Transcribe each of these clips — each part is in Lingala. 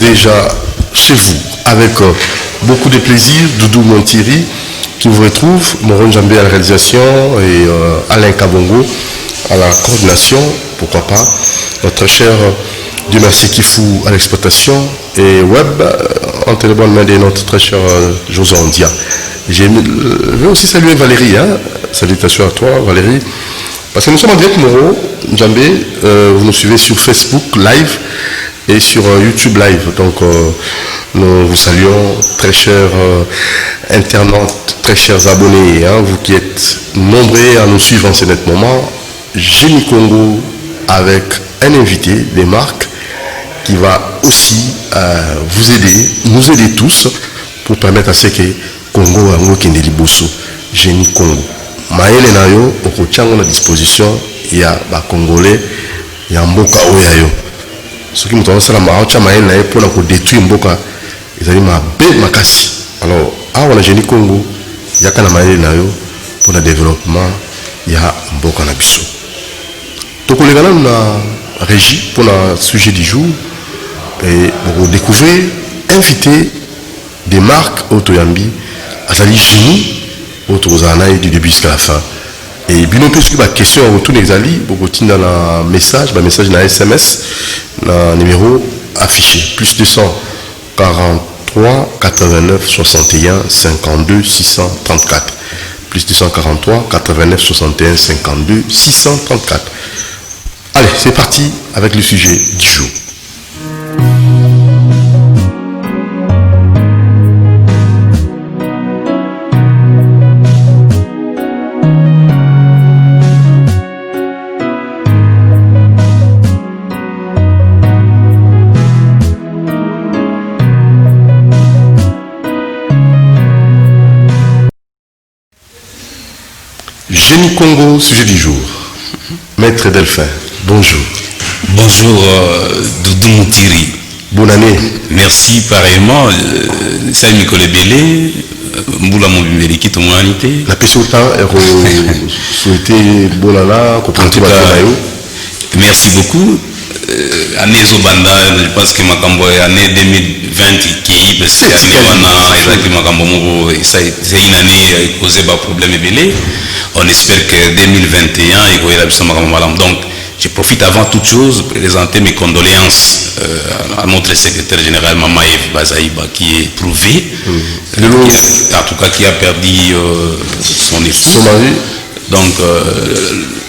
déjà chez vous avec beaucoup de plaisir. Doudou Montiri qui vous retrouve, Moron Jambé à la réalisation et Alain Kabongo à la coordination, pourquoi pas, notre cher Dieu merci Kifou à l'exploitation et web en téléphone main de notre très cher José Ondia. Je veux aussi saluer Valérie, hein? Salutations à toi Valérie, parce que nous sommes en direct Moro Jambé, vous nous suivez sur Facebook Live et sur YouTube Live, donc nous vous saluons très chers internautes, très chers abonnés, hein, vous qui êtes nombreux à nous suivre en ce net moment. Génie Congo avec un invité des marques qui va aussi vous aider, nous aider tous pour permettre à ce que Congo Ango Kendeli Bosso, Génie Congo. Maëlle Nayo, au Tchango à disposition, il y a des Congolais, il y a Mboka Oyayo. Ce qui me donne ça, Maëlle Nayo pour détruire Mboka, ils ont dit ma belle makasi. Alors, on a Génie Congo, il y a Maëlle Nayo pour le développement, il y a Mboka Nabiso. Donc, on est dans la régie pour le sujet du jour et pour découvrir, inviter des marques Otoyambi à salir génie Otozanaï du début jusqu'à la fin. Et bien, plus que la question à retour des alliés, beaucoup dans le message dans SMS, le numéro affiché, plus 243 89 61 52 634. Plus 243 89 61 52 634. Allez, c'est parti avec le sujet du jour. Génie Congo, sujet du jour. Maître Delphin, bonjour. Bonjour Doudou Montiri. Bonne année. Merci pareillement. Salut Nicolas Bélé. Mboula Mobimériki, ton humanité. La question est souhaité Bolala, merci beaucoup. Année Zobanda, je pense que ma cambo est année 2020 qui est parce que c'est une année causée par problème belé. On espère que 2021 il va y donc je profite avant toute chose pour présenter mes condoléances à notre secrétaire général Mamaev Bazaïba qui est prouvé, en tout cas qui a perdu son épouse. Donc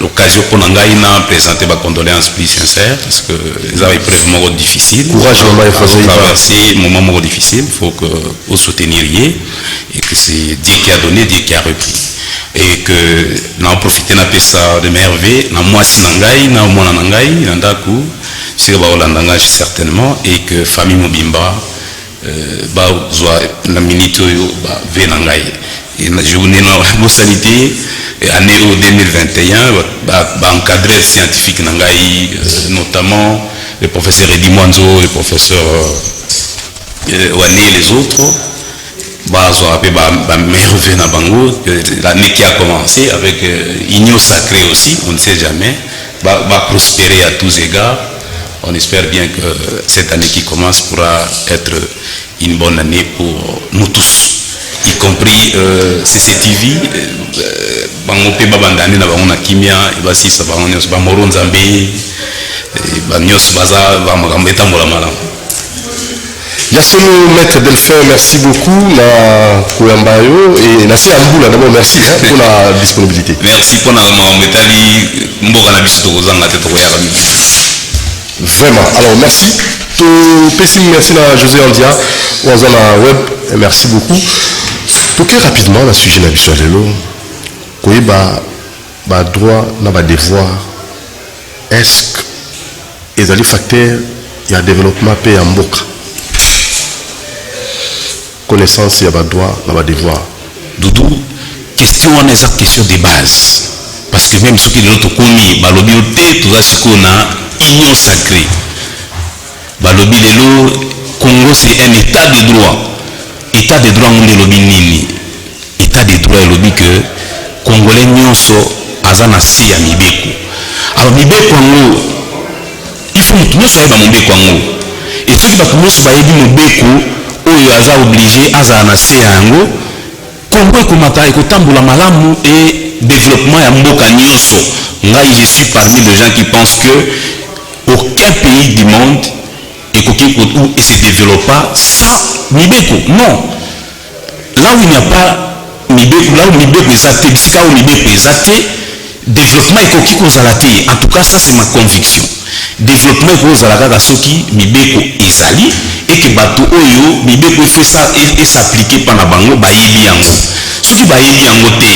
l'occasion pour nous de présenter ma condoléance plus sincère parce que les avaient vraiment difficile. Courage Mamaev Bazaïba. Traverser un moment difficile, il faut que vous souteniez et que c'est Dieu qui a donné, Dieu qui a repris. Et que nous avons profité de ça de merveille, nous avons nangai, nous avons nangai, nandaku, c'est certainement, et que famille Mobimba, la minute ve nangai. Et la journée de sanité, année 2021, encadré scientifique nangai, notamment le professeur Edi Mwanzo, le professeur Wané et les autres. L'année qui a commencé avec Union sacrée aussi, on ne sait jamais, va prospérer à tous égards. On espère bien que cette année qui commence pourra être une bonne année pour nous tous, y compris CCTV, Bangope Babandani, Nabangona Kimia, Basisa Bangonyos, Bamoron Zambé, Banyos Baza, Bamagambeta Molamala. Yassou Maître Delphin, merci beaucoup na Koyambayo et Nassi Amboula d'abord merci pour la disponibilité. Merci pour la métalli Mboga na biso kozanga te tokoyaka mi. Vraiment. Alors merci. Merci à José Andia Wazana Web et merci beaucoup. Toquer rapidement le sujet na biso lelo. Koyeba ba droit na ba devoir. Est-ce que les ali facteurs il y a développement pays en Mboka? Connaissance, il y a pas droit, il y a pas devoir. Doudou, question on est cette question de base. Parce que même ce qui est l'autre commis, balobi ote, tout ça c'est qu'on a union sacrée. Balobi lelo, Congo c'est un état de droit. État de droit on est lobi nini. État de droit lobi que Congolais nyonso azana si ya mibeko. Alors mibeko ngo, il faut que nous soyons dans mibeko ngo. Et ce soki bato nyonso bayebi mobeko oyo aza oblige azala na se yango Congo ekomata ekotambola malamu et développement ya mboka nyonso. Ngai je suis parmi les gens qui pensent que aucun pays du monde et se développe pas sans mibeko. Non. Là où il n'y a pas mibeko, là où mibeko ezate, bisika où mibeko ezate, développement ekoki kozala te. En tout cas, ça c'est ma conviction. Développement ekoki kozala kaka soki mibeko ezali et que bato oyo mibeko fait ça et s'appliquer pana bango bayebi yango. Soki bayebi yango te,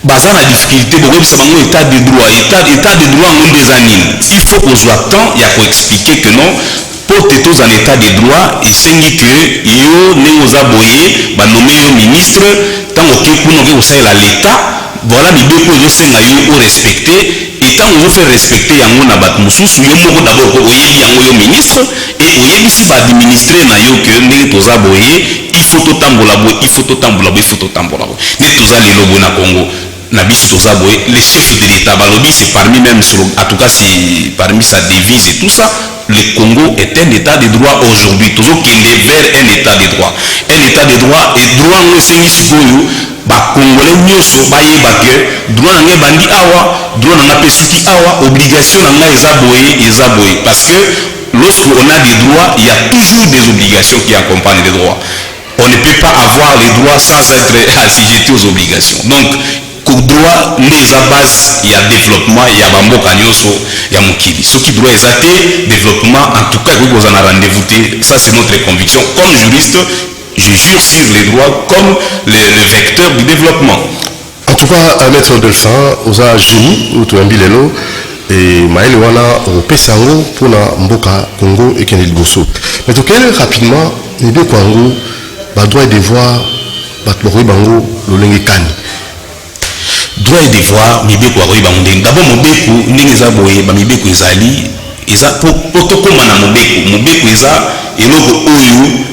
baza na difficulté bokobisa bango état de droit, état de droit ngo ndeza nini. Il faut kozwa temps ya koexpliquer que non pour te tous en état de droit esengi que yo ndenge oza boye banome yo ministre ntango oke kuna oke kosalela l'état voilà mibeko ezosenga yo orespecte et ntango ozofe respecte yango na bato mosusu yo moko d'abord oyebi yango yo ministre et oyebisi baadministre na yo ke ndenge toza boye il faut totambola boye il faut totambola boye il faut totambola boye nde toza lelo boye na Congo na biso toza boye les chefs de l'état balobi c'est parmi même en tout cas c'est parmi sa devise et tout ça. Le Congo est un état de droit aujourd'hui. Toujours qu'il est vers un état de droit. Un état de droit et droit nous c'est ici ba Congolais nyonso bayeba que droit nanga bandi awa, droit nanga pesiki awa, obligation nanga eza boye parce que lorsque on a des droits, il y a toujours des obligations qui accompagnent les droits. On ne peut pas avoir les droits sans être assujetti aux obligations. Donc droit les base il y a développement il y a bamboka nyonso ya mokili soki droit ezate développement en tout cas vous en a rendez-vous ça c'est notre conviction comme juriste je jure sur les droits comme le vecteur du développement. En tout cas maître Delphin oza génie ou to ambilelo et maele wana opesango pour na mboka Congo et Kenya liboso mais to quel rapidement ni de Congo ba droit et devoir ba tlokoy bango lolenge kani droit et devoir mibeko akoyi bango ndenge d'abord mobeko ndenge eza boye bamibeko ezali eza po tokóma na mobeko eza eloko oyo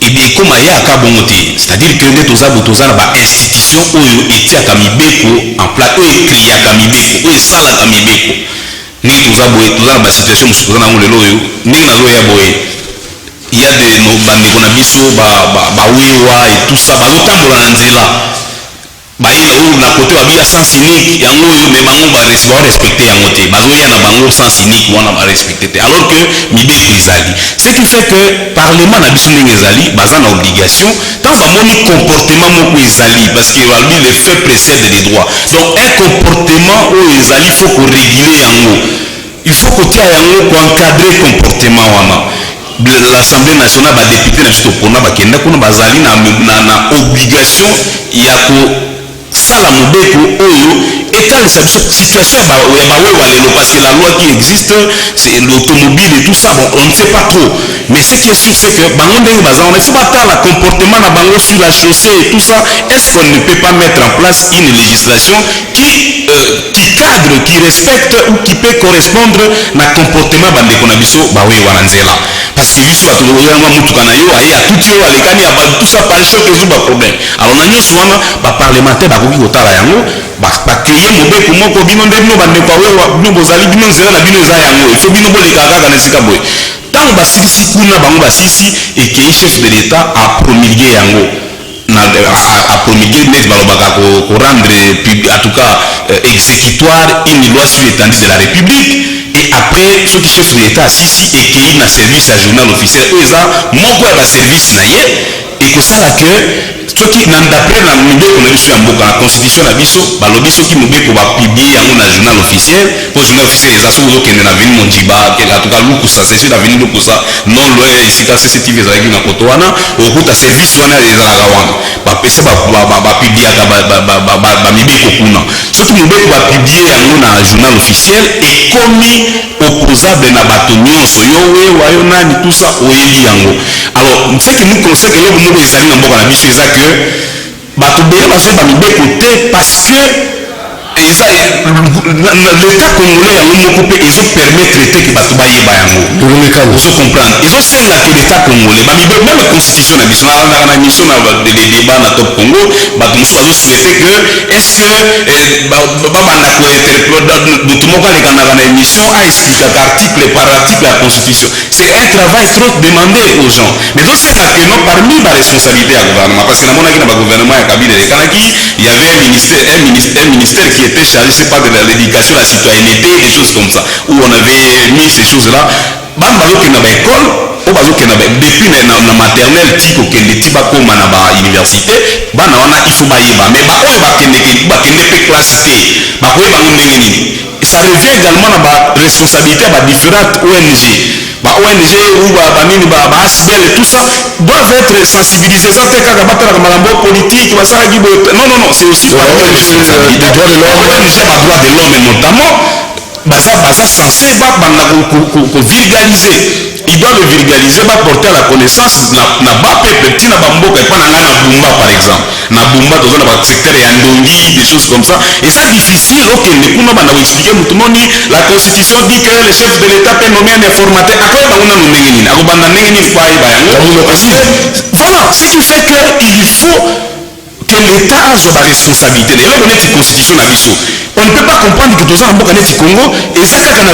ekóma yaka bongo te c'est-à-dire que nde toza na bainstitution oyo etiaka mibeko en place oyo ekriaka mibeko oyo esalaka mibeko ndenge toza na basituation mosusu toza nango lelo oyo ndenge nazoya boye ya de bandeko na biso bawewa et tout ça bazotambola na nzela baye na côté babia sens unique yango oyo me bango barespecte yango te bazoya na bango sens unique wana barespecte te alors que mibeko ezali ce qui fait que parlement na biso ndenge ezali baza na obligation tant bamoni comportement moko ezali parce que balobi le fait précède les droits donc un comportement oyo ezali faut koréguler yango il faut kotia yango koencadrer comportement wana l'Assemblée nationale badéputé na biso topona bakenda kuna bazali na obligation ya sala mobeko oyo etalisa biso situation ya bawewa lelo parce que la loi qui existe c'est l'automobile et tout ça bon on ne sait pas trop mais ce qui est sûr c'est que bango ndenge baza on ne faut pas la comportement na bango sur la chaussée et tout ça est-ce qu'on ne peut pas mettre en place une législation qui cadre qui respecte ou qui peut correspondre na comportement bandeko na biso bawewa na nzela parce que biso bato oyanga mutuka na yo aye atuti yo alekani ya tout ça pas choc ezuba problème alors na nyonso wana ba parlementaire bakoki kotala yango bakeye mobeko moko bino nde bino bandeko awewa bino bozali bino nzela na bino eza yango il faut bino boleka kaka na esika boye ntango basilisi kuna bango basilisi ekei chef de l'état apromulgue yango apromulgue neti balobaka korendre en tout cas exécutoire une loi sur l'étendue de la République et après ce qui chef de l'état asisi ekei na service ya journal officiel oyo eza moko ya baservice na ye ekosala ke soki d'après na mibeko na biso ya mboka na constitution na biso balobi soki mobeko bapiblie yango na journal officiel po journal officiel eza soki ozokende na veni monjiba atuka lukusa c'est sur na veni lukusa non loin ya esika cctv ezalaki na koto wana okuta service wana ezalaka wana bapesa bapibliaka bamibeko kuna soki mobeko bapiblie yango na journal officiel ekomi opposable na bato nyonso yo wewa yo nani tout ça oyebi yango alors ce qui nous conseille que eloko moko ezali na mboka na biso eza que bato bele bazwi bamibeko te parce que l'état congolais yango moko mpe ezopermettre ete ke bato bayeba yango ozokomprendre ezosenga ke l'état congolais même constitution na biso nalangaka na émission na débat na top congo bato mosusu bazosouhaite que est ce que babanda motu moko alekanaka na émission aexplikaka article par article ya constitution. C'est un travail trop demandé aux gens, mais ezosenga ke no parmi baresponsabilité ya gouvernement, parce que namonaki na bagouvernement ya kabila elekanaki il y avait un ministère qui était chargé, je sais pas, de l'éducation, la citoyenneté, des choses comme ça, où on avait mis ces choses-là. Bam bazokenda ba école, o bazokenda ba depuis na maternelle ti kokende ti bakoma na ba université, bana wana il faut bayeba, mais ba oyo bakende pe classe T, bakoyeba ndenge nini. Et ça revient également à la responsabilité à différentes ONG. ONG ou ASBEL et tout ça doivent être sensibilisés. Ça fait qu'à politique, non, c'est aussi par les droits de l'homme. ONG a droit de l'homme notamment, ça censé vulgariser. Il doit le vulgariser, va porter à la connaissance na ba petit na bamboka et pas na Bumba par exemple. Na Bumba dans le secteur et Andongi, des choses comme ça. Et ça difficile, ok, mais pour nous expliquer la constitution dit que le chef de l'État peut nommer un informateur. Voilà, ce qui fait qu'il faut que l'État a sa responsabilité. Et là, on est une constitution à Bissau. On ne peut pas comprendre que dans un Congo, et ça, quand la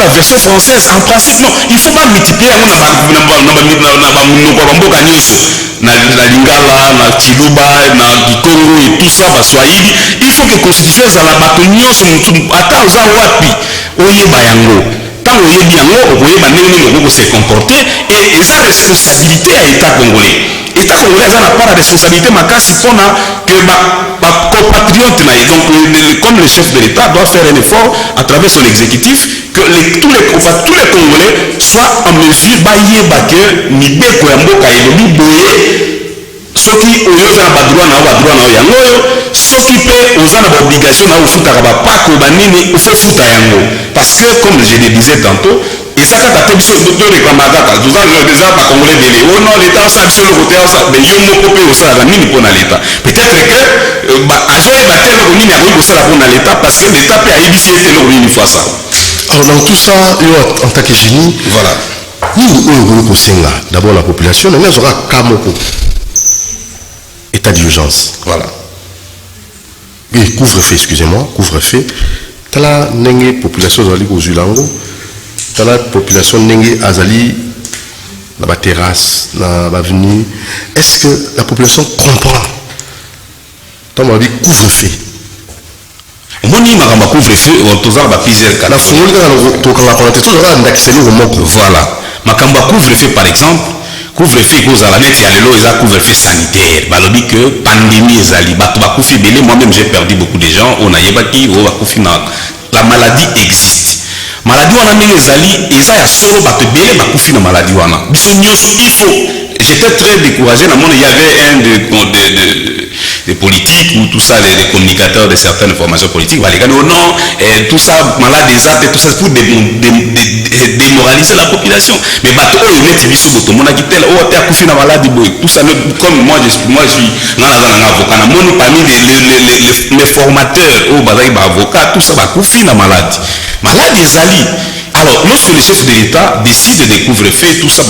version française, en principe, non, il ne faut pas multiplier na Lingala, na Chiluba, na Congo et tout ça, Swahili. Il faut que la constitution soit la bâtonnière, ata oza wapi, oyeba yango. Tant oyebi yango, oyeba ndenge se comporter, et sa responsabilité à l'État congolais. L'État congolais a pas la responsabilité makasi pona que ma compatriote na donc comme le chef de l'État doit faire un effort à travers son exécutif que tous les Congolais soient en mesure bayeba que mibeko ya mboka elobi boye soki oyoza na badroit na yango soki pe oza na obligation na ofutaka bapako banini faut futa yango parce que comme je le disais tantôt ezaka kata biso torekamaka kaka toza bakongolais bele o non l'état osala biso lokote osala mais yo moko mpe osalaka nini mpona l'état peut-être que azoyeba te eloko nini akoki kosala mpona l'état parce que l'état mpe ayebisi ete eloko nini fo asala. Alors dans tout ça yo en tant que génie voilà nini oyo okoki kosenga d'abord la population ndenge azoka ka moko état d'urgence voilà et couvre-feu excusez-moi couvre-feu tala ndenge population ezali kozwila yango tala population ndenge azali na ba terrasse na ba avenue est-ce que la population comprend tant on dit couvre-feu omoni makambo couvre-feu tozala ba plusieurs cas na fungoli kaka tokanga kona te tozala ndakiseli ngo moko voilà makambo couvre-feu par exemple couvre-feu ekozala neti ya lelo eza couvre-feu sanitaire balobi que pandémie ezali bato bakufi ebele moi-même j'ai perdu beaucoup de gens oyo nayebaki oyo bakufi na la maladie existe maladie wana ndenge ezali eza ya solo bato ebele bakufi na maladie wana biso nyonso il faut j'étais très découragé na mona il y avait un des politiques ou tout ça les communicateurs de certaines formations politiques balekani oh non tout ça malade exact tout ça pour démoraliser la population mais bato oyo neti biso boto monaki tel oh te akufi na maladie boy tout ça comme moi je suis ngana na avocat na moni parmi les formateurs oh bazali ba avocat tout ça bakufi na maladie ezali. Alors lorsque le chef de l'État décide de couvre-feu tout ça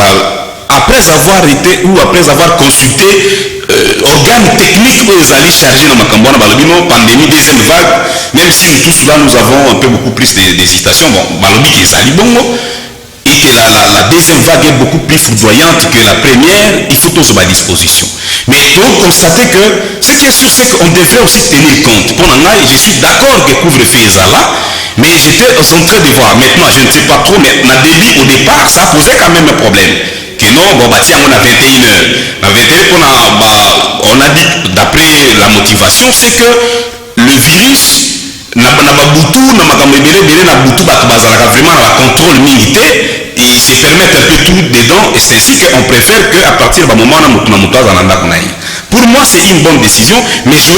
après avoir été ou après avoir consulté organes techniques où ils allaient charger dans Makambouana Balobino, pandémie, deuxième vague, même si nous tous là nous avons un peu beaucoup plus d'hésitation, bon, Balobi qui est sali bongo, et que la deuxième vague est beaucoup plus foudroyante que la première, il faut tous à disposition. Mais il faut constater que ce qui est sûr, c'est qu'on devrait aussi tenir compte. Pour moi, je suis d'accord que couvre-feu est là, mais j'étais en train de voir, maintenant je ne sais pas trop, mais ma débit au départ, ça posait quand même un problème. Que non, bon, bah, tiens, on a 21 heures. À 21 on a dit, d'après la motivation, c'est que le virus, n'a pas boutou, n'a pas vraiment un contrôle militaire, et ils se permettent un peu tout dedans, et c'est ainsi qu'on préfère qu'à partir du moment où on a Pour moi, c'est une bonne décision, mais j'ai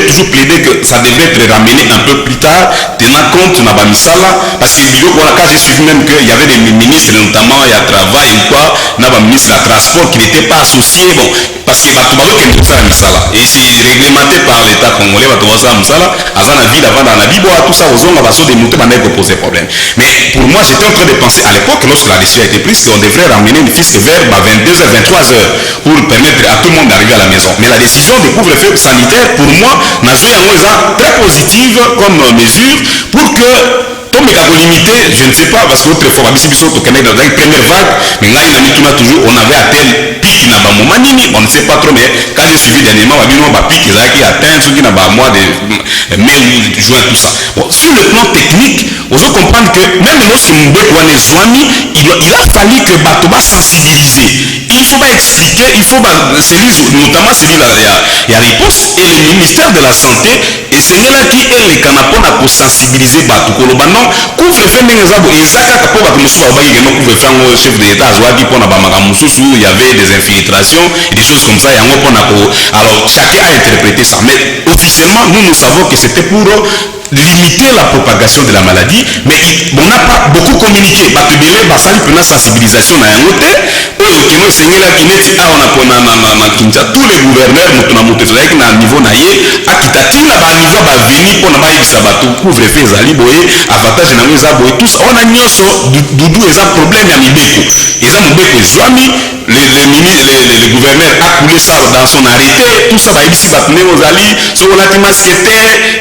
toujours plaidé que ça devait être ramené un peu plus tard, tenant compte de Nabamisala, parce que quand j'ai suivi même qu'il y avait des ministres, notamment il y a travail ou quoi, ministre de la transport qui n'était pas associé, bon, parce que Batoubago qui est tout ça à Misala, et c'est réglementé par l'État congolais, Batoubago à Misala, à la ville avant dans la vie, tout ça, aux hommes, des moutons, on poser problème. Mais pour moi, j'étais en train de penser à l'époque, lorsque la décision a été prise, qu'on devrait ramener une fisc vers 22h, 23h, pour permettre à tout le monde d'arriver à la maison. Mais la décision de couvre-feu sanitaire, pour moi, n'a joué un rôle très positive comme mesure pour que comme il a limité, je ne sais pas, parce que autrefois, dans la première vague, mais là, on avait atteint pic, on ne sait pas trop, mais quand j'ai suivi dernièrement, on a pic, qui atteint ceux qui n'ont pas mois de mai ou juin, tout ça. Bon, sur le plan technique, on doit comprendre que même lorsque Mbeko est soigné, il a fallu que Batoba sensibiliser. Il faut pas expliquer, il faut notamment celui-là, il y a réponse, et le ministère de la Santé, et c'est là qui est les canapons pour sensibiliser Batou. Non, couvre-feu chef de l'État il y avait des infiltrations et des choses comme ça. Alors chacun a interprété ça, mais officiellement nous savons que c'était pour limiter la propagation de la maladie, mais on n'a pas beaucoup communiqué. Une sensibilisation à un côté, tous les gouverneurs à niveau naïe, couvre-feu avantage na eza boye tous on a nyonso dudu eza problème ya mibeko eza mobeko ezwami le gouverneur a coulé ça dans son arrêté tout ça bayebisi bato ndenge ozali soki olati maske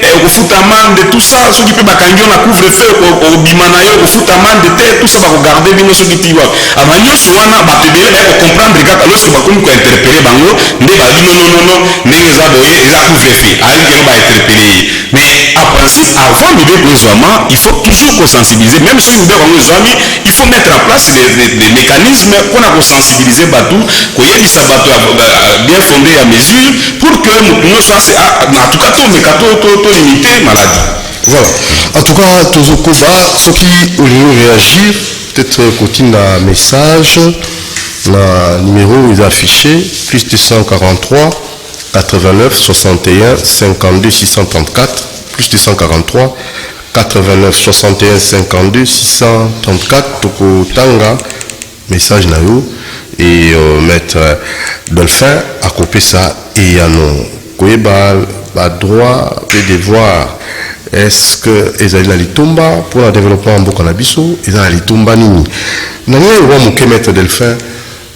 te okofuta amande tout ça soki mpe bakangi yo na couvre-feu obima na yo okofuta amande te tout ça bakogarde bino soki tiwa ama nyonso wana bato ebele bayakocomprendre kaka lorsque bakomi kointerpele bango nde babi nononono ndenge eza boye eza couvre-feu alingi yango bainterpele ye mais en principe avant mibeko ezwama il faut toujours sensibiliser, même si nous avons des amis, il faut mettre en place des mécanismes pour sensibiliser Batou, bien fondé à mesure, pour que nous fassions, en tout cas, tout limiter maladie. Voilà. En tout cas, tous au ceux qui ont réagir, peut-être continue un message, le numéro est affiché, plus de 143 89 61 52 634, plus de 143 89 61 52 634 Toko Tanga message na yo et mettre Dolphin à copier ça et yano koyeba ba droit et devoir est-ce que ezali na litumba pour le développement mboka na biso ezali na litumba nini na ngai wa moke mettre Dolphin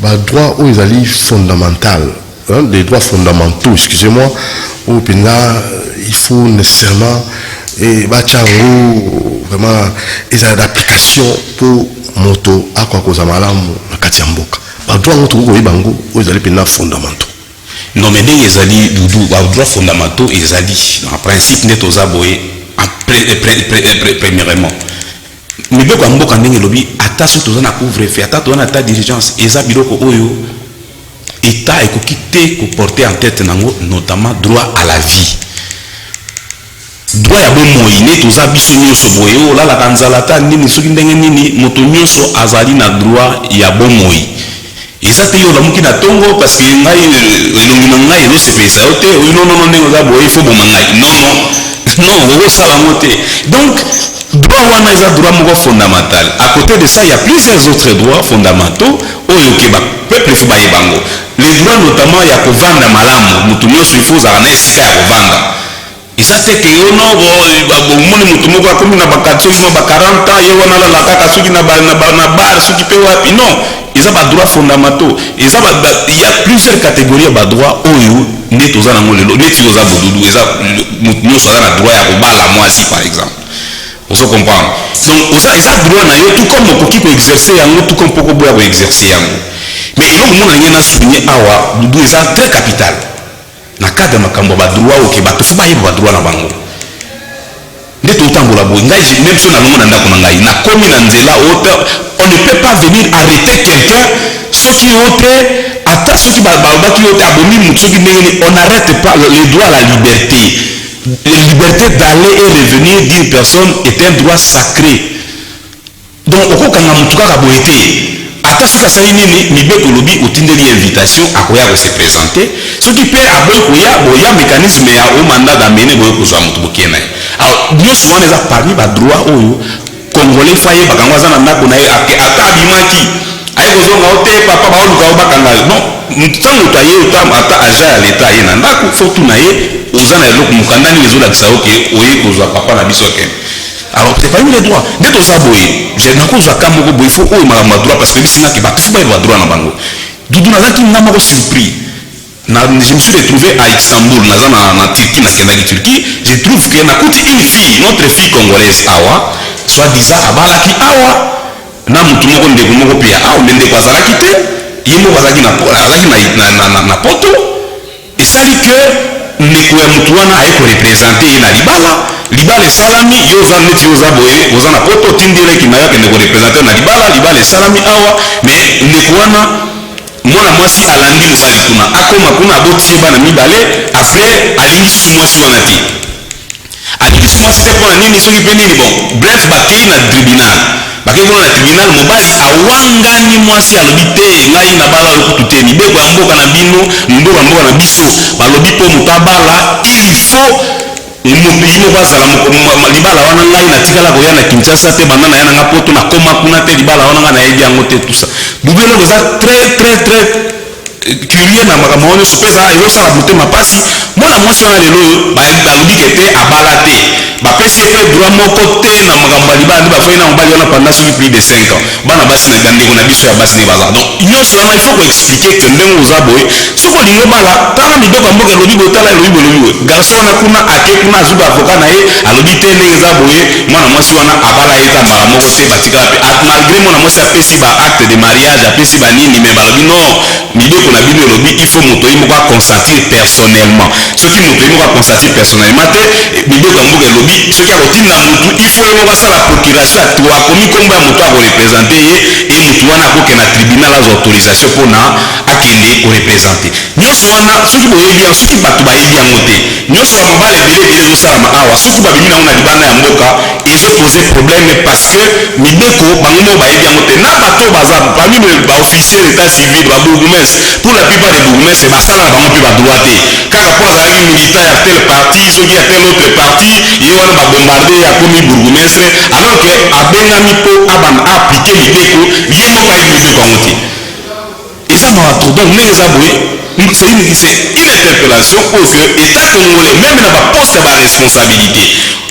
ba droit ou ezali fondamental des droits fondamentaux excusez-moi ou là il faut nécessairement et bachango vraiment ils ont d'application pour moto à quoi cause malamu na kati ya mboka ba droit moto ko yibango ils ont les fondamentaux non mais ndenge ezali dudu ba droit fondamentaux ezali en principe net aux aboyés premièrement mais beko mboka ndenge lobi ata so tozana couvre-feu ata tozana ta diligence eza biloko oyo état ekoki te ko porter en tête nango notamment droit à la vie droit ya bomoi ne toza biso nyonso boye olalaka nzalata nini soki ndenge nini moto nyonso azali na droit ya bomoi eza te yo olamuki na tongo parce que ngai elongi na ngai ezosepelisa yo te oyo nonono ndenge oza boye ifo boma ngai non okosala yango te donc droit wana eza droit moko fondamental à côté de ça il y a plusieurs autres droits fondamentaux oyo ke bapeuple ifo bayebango les droits notamment ya kovanda malamu moto nyonso ifo ozala na esika ya kovanda eza te ke yo no omoni moto moko akomi na bakati soki ba 40 ans ye wana alala kaka soki na bar soki mpe wapi non eza badroit fondamentaux eza il y a plusieurs catégories ya badroit oyo nde toza nango lelo neti oza bodudu eza moto nyonso aza na droit ya kobala mwasi par exemple ozo comprendre donc eza droit na yo tout comme okoki koexercer yango tout comme poko boya koexercer yango mais eloko mona ngai na souligner awa dudu eza très capital na cadre makambo ba droit oke bato fo bayeba ba droit na bango nde totambola boye ngai même so na longo na ndako na ngai na komi na nzela on ne peut pas venir arrêter quelqu'un soki ote ata soki balobaki ote abomi moto soki ndenge on n'arrête pas le droit à la liberté d'aller et revenir d'une personne est un droit sacré donc okokanga moto kaka boye te ata soki asali nini mibeko lobi otindeli invitation akoya ko se présenter soki pe aboyi koya boya mécanisme ya o mandat d'amener boye kozwa moto bokie na ye. Alors nyonso wana eza parmi badroit oyo congolais fa ye bakango aza na ndako na ye ata abimaki aye kozonga o te papa baoluka o bakanga non ntango moto aye ata agent ya leta aye na ndako fo tuna ye oza na eloko mokanda nini ezolakisa oke oye kozwa papa na biso okende. Alors c'est parmi les droits nde toza boye je nakozwa ka moko boye fo oyo makambo ya droit parce que bisingaki bato fo bayeba droit na bango dudu nazalaki nga moko surpris. Je me suis retrouvé à Istanbul, na Turquie, na Turquie. Je trouve que nakuti une fille, notre fille congolaise awa, soi-disant abalaki awa, na mutu moko ndeko moko pia awa ndende kwa zalaki te, yemo bazaki na poto, et sali que ndeko ya mutu wana ayeko représenter ye na libala salami yoza neti yoza boye oza na poto tindeleki na yoke ndeko représenter na libala salami awa, mais ndeko wana mwana mwasi alandi mobali kuna akoma kuna aboti ye bana mibale après alingisi mwasi wana te alingisi mwasi te mpona nini soki mpe nini bon bref bakei na tribunal mobali awangani mwasi alobi te ngai nabala lokutu te mibeko ya mboka na bino mboka ya mboka na biso balobi mpo moto abala il faut mopeyi moko azala libala wana ngai natikala koya na Kinshasa te banda na ya nanga poto nakoma kuna te libala wana ngai nayebi yango te tout ça dudu eloko eza très curie na makambo wana nyonso mpe eza ezosala motema mpasi mwana mwasi wana lelo oyo balobi ke te abala te bapesi ye mpe droit moko te na makambo ya libala nde bafai na mobali wana pendant soki plus de 5 ans bana basi na bandeko na biso ya basi nde baza donc nyonso wana il faut koexplike ke ndenge oza boye soki olingi obala tala mibeko ya mboka elobi boye tala elobi boye garso wana kuna ake kuna azuba avoka na ye alobi te ndenge eza boye mwana mwasi wana abala ye eza mbala moko te batikala mpe malgré mwana mwasi apesi ba acte de mariage apesi banini me balobi non mibeko na bino elobi il faut moto ye moko aconsentir personnellement soki moto ye moko aconsentir personnellement te mibeko ya mboka elobi soki akotinda motu il faut ye moko asala procuration akomi nkombo ya moto akorepresente ye e motu wana akoke na tribunal azwa autorisation mpona akende korepresente nyonso wana soki boyebi yango soki bato bayebi yango te nyonso ya mobala ebele ezosalama awa soki babimi nango na libanda ya mboka ezopose problème parce que mibeko bango moko bayebi yango te na bato baza parmi baofficier d'état civil babourgmestre pour la plupart des bourgmestre basala na bango mpe badroit te kaka mpo azalaki militant ya tel parti soki ya tel autre parti ye wana babombarde akomi bourgmestre alors que abengami mpo aplike mibeko ye moko ayebi mibeko yango te eza mawa trop donc ndenge eza boye c'est une interpellation oyo que état congolais même na baposte ya baresponsabilité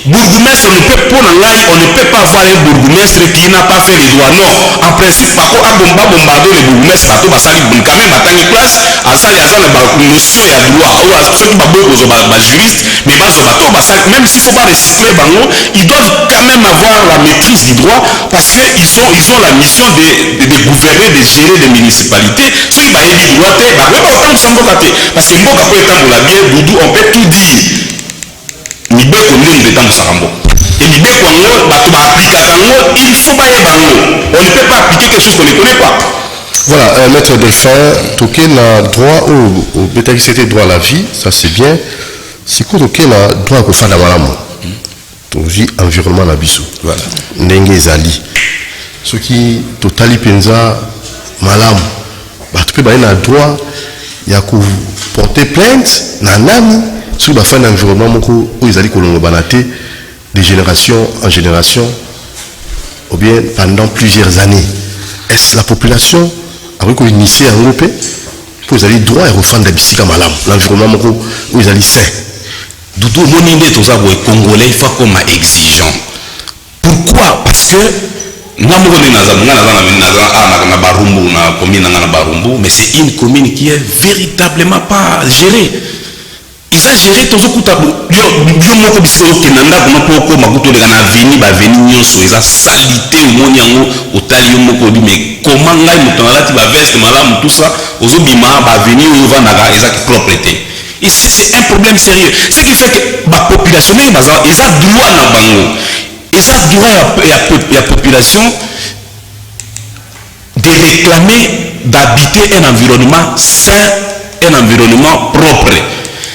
bourgmestre on ne peut pour ngai on ne peut pas voir un bourgmestre qui n'a pas fait les droits non en principe bako abombarde le bourgmestre bato basali quand même batangi place asali aza na notion ya droit oyo soki baboyi kozwa bajuriste mais bazwa bato basali même s'il faut pas recycler bango ils doivent quand même avoir la maîtrise du droit parce que ils ont la mission de gouverner de gérer des municipalités soki bayebi droit te bakoyeba kotambusa mboka te parce que mboka po etambola bien dudu on peut tout dire mibeko ndenge moto etambusaka mboka e mibeko yango bato baaplikaka yango il faut bayeba yango on ne peut pas appliquer quelque chose qu'on ne connaît pas. Voilà, maître Delphin, toke na droit au betaki c'était droit à la vie, ça c'est bien. Siko toke na droit à kofanda malamu. Toji environnement na biso. Voilà. Ndenge ezali. Soki totali penza malamu. Bato pe na droit ya ko porter plainte na nani sur la fin d'un environnement moko où ils allaient kolongobanaté de génération en génération ou bien pendant plusieurs années. Est-ce la population a initié un groupe pour ils allaient droit et refendre des bisika malam l'environnement moko où ils allaient sain. Doudou moninde toza boy congolais il faut comme exigeant. Pourquoi? Parce que na Barumbu na commune na Barumbu mais c'est une commune qui est véritablement pas gérée. Ils ont géré tout ce que yo moko bisiko okenda ndako moko okoma kutoleka na veni baveni nyonso eza salité omoni yango otali yo moko obi mais comment ngai moto alati baveste malamu tout ça ozobima baveni oyo ovandaka ezaki propre te. Et c'est un problème sérieux. Ce qui fait que la population ils ont droit na bango ils ont droit la population de réclamer d'habiter un environnement sain, un environnement propre.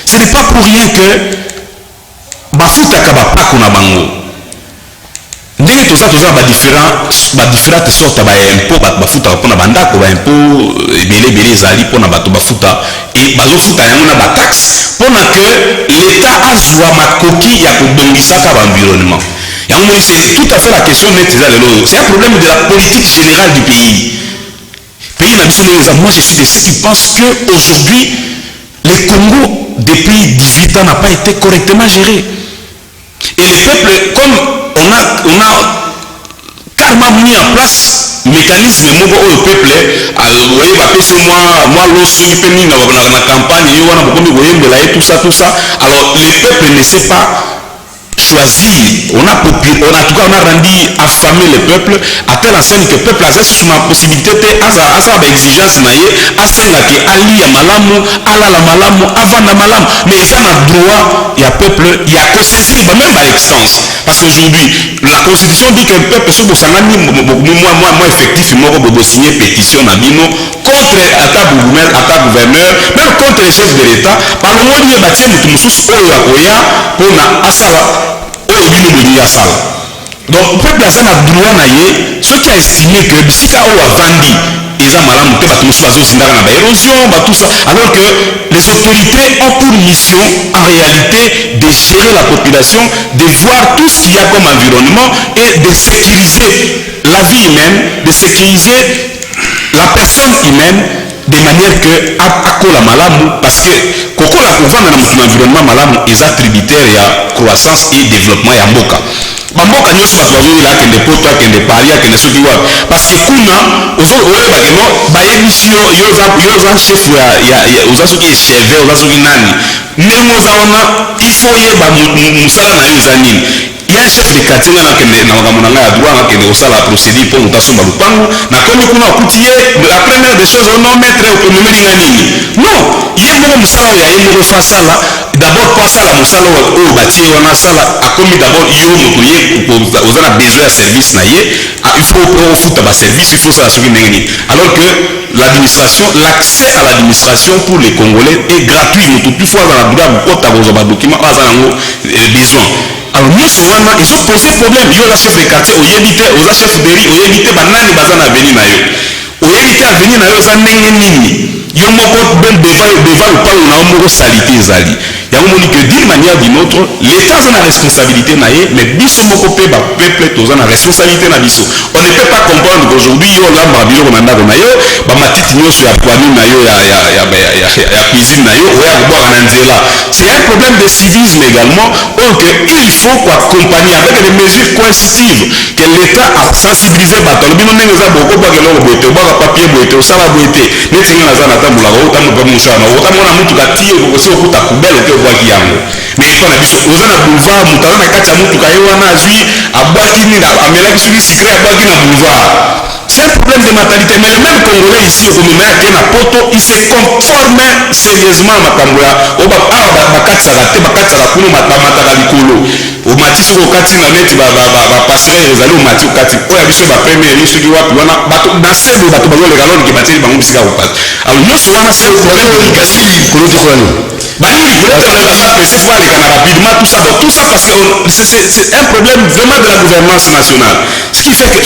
Ce n'est pas pour rien que Bafuta Kabapako na bango. ndenge toza différentes sortes baimpôt bato bafutaka mpona bandako baimpôt ebele ezali mpona bato bafuta e bazofuta yango na bataxe mpona ke l'état azwa makoki ya kobongisaka baenvironnement yango moni c'est tout à fait la question neti eza lelo oyo c'est un problème de la politique générale du pays na biso ndenge eza. Moi je suis de ceux qui pensent que aujourd'hui le Congo depuis 18 ans n'a pas été correctement géré et le peuple comme on a carrément mis en place mécanisme moko oyo peuple oye bapesi mwa loso mpe nini na campagne yo wana bokomi koyembela ye tout ça alors le peuple ne sait pas choisir. On a en tout cas on a rendu affamé le peuple à telle enseigne que le peuple a sous ma possibilité asa ba exigence na ye asenga ke ali ya malamu alala malamu avanda malamu mais ça na droit ya peuple ya constitution même par existence parce qu'aujourd'hui la constitution dit que le peuple so bosangani moi effectif moko bobo signer pétition na bino contre ata gouverneur même contre le chef de l'état balongoli ye batie mutu mosusu oyo akoya mpona asala oyo bino bolingi asala donc peuple aza na droit na ye soki aestime que bisika oyo avandi eza malamu te bato mosusu bazozindaka na baérosion tout ça alors que les autorités ont pour mission en réalité de gérer la population de voir tout ce qu'il y a comme environnement et de sécuriser la vie humaine de sécuriser la personne humaine de manière que akola malamu parce que kokola kovanda na motu na environnement malamu eza tributaire ya croissance et développement ya mboka bamboka nyonso bato bazoyela akende poto akende pari akende soki wapi parce que kuna oyeba keno bayebisi yo oza chef oza soki echeve oza soki nani ndenge oza wana il faut oyeba mosala na yo eza nini ya chef de quartier nga nakende na makambo na ngai ya droit nakende kosala procédure mpo moto asomba lupango nakomi kuna okuti ye la première des choses ono maître opememeli nga nini non ye moko mosala oyo aye moko fo asala d'abord mpo asala mosala oyo batie wana asala akomi d'abord yo moto ye oza na besoin ya service na ye il faut ofuta baservice il faut osala soki ndenge nini alors que l'administration l'accès à l'administration pour les Congolais est gratuit moto tu fo aza na droit kokota kozwa badocument oyo aza nango besoin alors nyonso wana ezopose problème yo oza chef de quartier oyebi te oza chef de riz oyebi te banani baza na avenir na yo oyebi te avenir na yo eza ndenge nini yo moko deva lupango na yo moko salite ezali yango moni que d'une manière d'une autre l'état aza na responsabilité na ye mais biso moko mpe bapeuple toza na responsabilité na biso on ne peut pas comprendre qu'aujourd'hui yo olambaka biloko na ndako na yo bamatiti nyonso ya poilu na yo ya cuisine na yo oya kobwaka na nzela c'est un problème de civisme également oyo que il faut koaccompagner avec des mesures coercitives que l'état a sensibilisé bato alobino ndenge eza bokobwaka eloko boye te obwaka papier boye te osala boye te neti nga naza natambulaka otamboka mosala na otamona mutuka ti okosi okuta kubele oke obwaki yango mais epa na biso oza na boulevard moto aza na kati ya mutuka ye wana azwi abwaki nini amelaki soki sikre abwaki na boulevard c'est un problème de mentalité mais le même congolais ici okomema ya te na poto il se conforme sérieusement makambo ya awa bakatisaka te bakatisaka kuna bamataka likolo omati soki okati na neti bapasserere ezali omati okati oyo ya biso bapremiere ni soki wapi wana bato na sebe bato bazoleka loniki batieli bango bisika kokati alors nyonso wana c'est problème de leadership koloti kwani banini peut-être presse faut aller rapidement tout ça donc tout ça parce que c'est un problème vraiment de la gouvernance nationale ce qui fait que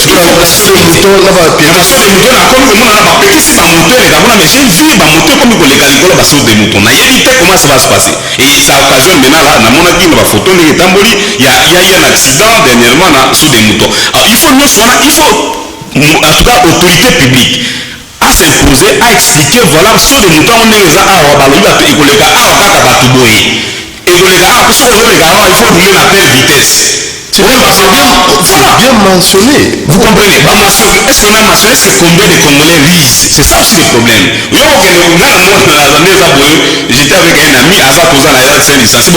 bapekisi bamoto eleka kuna mais j'ai vu bamoto ekomi koleka likolo basauce de mouton nayebi te comment ça va se passer et ça occasionne maintenant namonaki na bafoto ndenge etamboli ya un accident dernièrement na sauce de mouton alors il faut nyonso wana il faut en tout cas autorité publique à s'imposer, à expliquer, voilà, ce que nous avons dit, il faut rouler à telle vitesse. C'est bien mentionné. Vous comprenez? Est-ce qu'on a mentionné ce que combien de Congolais lisent? C'est ça aussi le problème. J'étais avec un ami, à ça posant la licence.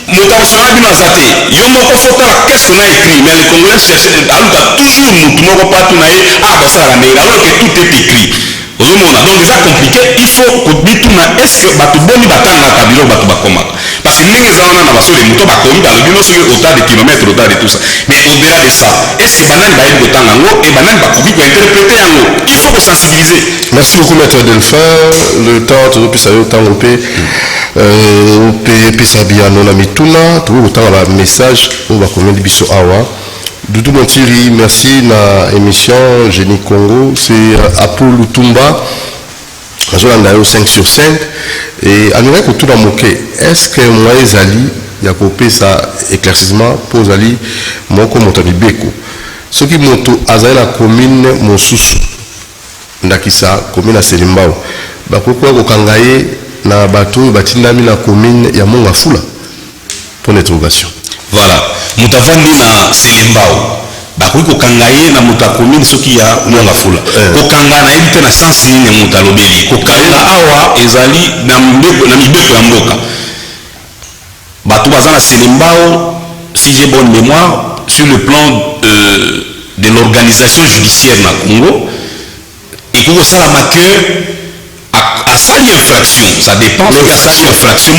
Motaosanga bino aza te yo moko fotala qu'est-ce qu'on a écrit mais les Congolais cherchent aluka toujours mutu moko patu na ye basalaka ndenge alors que tout est écrit ozomona donc eza compliqué il faut kobituna est ce que bato boni batangaka biloko bato bakomaka parce que ndenge eza wana na basole moto bakomi balobi no soki autant de kilomètres autant de tout ça mais au-delà de ça est ce que banani bayebi kotanga yango et banani bakoki kointerpréter yango il faut kosensibiliser. Merci beaucoup maître Delphin le temps tozopesa yo ntango mpe pesa biano na mituna to otanga ba message o ba komedi biso awa. Doudou Montiri, merci na émission Génie Congo, c'est Apo Lutumba. Azolanda yo 5 sur 5 et anuka ko tout moke. Est-ce que moi ezali ya kopesa éclaircissement pour zali moko moto bibeko. Ce qui moto azali la commune mosusu ndakisa commune Selimbao. Bakoko ko kangaye na bato batindami na commune ya Mongafula pour l'interrogation. Voilà, mutavandi na Selimbao. Bakoko ko kangaye na muta commune soki ya Mongafula. Ko kanga na yebite na sens nini muta lobeli. Ko kanga awa ezali na mibeko ya mboka. Bato bazana Selimbao, si j'ai bonne mémoire, sur le plan de l'organisation judiciaire na Congo, et pour ça la maquille à sali infraction, ça dépend de la sali infraction